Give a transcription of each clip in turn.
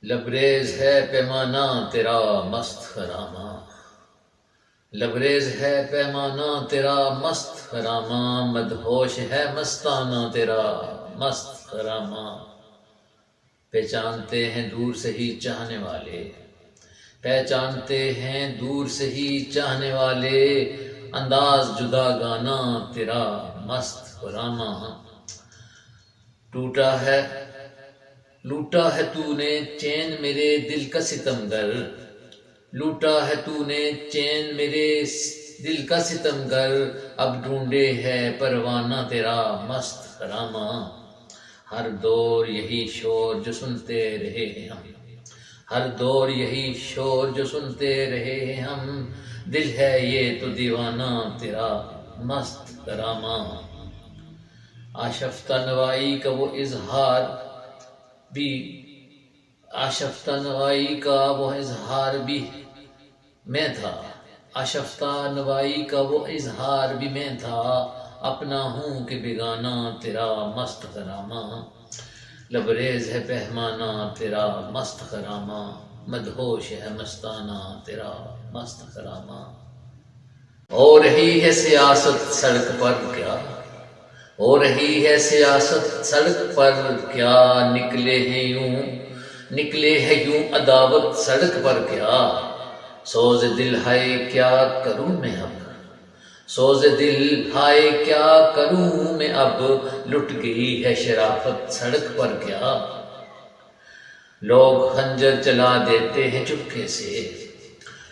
لبریز ہے پیمانہ تیرا مست خرامہ، لبریز ہے پیمانہ تیرا مست خرامہ، مدہوش ہے مستانہ تیرا مست خرامہ۔ پہچانتے ہیں دور سے ہی چاہنے والے، پہچانتے ہیں دور سے ہی چاہنے والے، انداز جدا گانا تیرا مست خرامہ۔ لوٹا ہے تو نے چین میرے دل کا ستمگر، لوٹا ہے تو نے چین میرے دل کا ستمگر، اب ڈھونڈے ہے پروانہ تیرا مست خرامہ۔ ہر دور یہی شور جو سنتے رہے ہیں ہم، ہر دور یہی شور جو سنتے رہے ہیں ہم، دل ہے یہ تو دیوانہ تیرا مست خرامہ۔ آشفتہ نوائی کا وہ اظہار بھی، آشفتہ نوائی کا وہ اظہار بھی میں تھا، آشفتہ نوائی کا وہ اظہار بھی میں تھا، اپنا ہوں کہ بیگانہ تیرا مست خرامہ۔ لبریز ہے پیمانہ تیرا مست خرامہ، مدہوش ہے مستانہ تیرا مست خرامہ۔ ہو رہی ہے سیاست سڑک پر کیا، ہو رہی ہے سیاست سڑک پر کیا، نکلے ہیں یوں عداوت سڑک پر کیا، سوز دل ہے کیا کروں میں اب، سوز دل ہائے کیا کروں میں اب، لٹ گئی ہے شرافت سڑک پر کیا۔ لوگ خنجر چلا دیتے ہیں چپکے سے،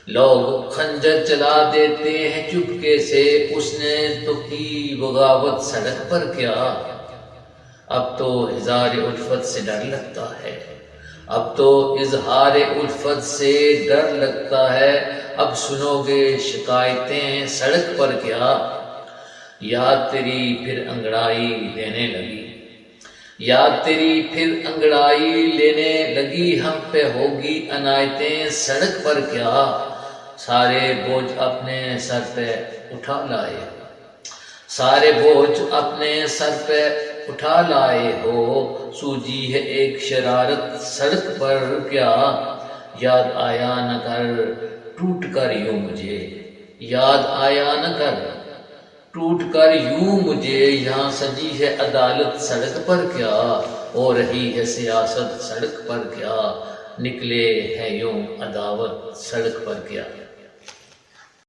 لوگ خنجر چلا دیتے ہیں چپکے سے، اس نے تو کی بغاوت سڑک پر کیا۔ اب تو اظہار الفت سے ڈر لگتا ہے، اب تو اظہار الفت سے ڈر لگتا ہے، اب سنو گے شکایتیں سڑک پر کیا۔ یاد تیری پھر انگڑائی لینے لگی، یاد تیری پھر انگڑائی لینے لگی، ہم پہ ہوگی عنایتیں سڑک پر کیا۔ سارے بوجھ اپنے سر پہ اٹھا لائے، سارے بوجھ اپنے سر پہ اٹھا لائے ہو، سوجی ہے ایک شرارت سڑک پر کیا۔ یاد آیا نہ کر ٹوٹ کر یوں مجھے، یاد آیا نہ کر ٹوٹ کر یوں مجھے، یہاں سجی ہے عدالت سڑک پر کیا۔ ہو رہی ہے سیاست سڑک پر کیا، نکلے ہیں یوں عداوت سڑک پر کیا۔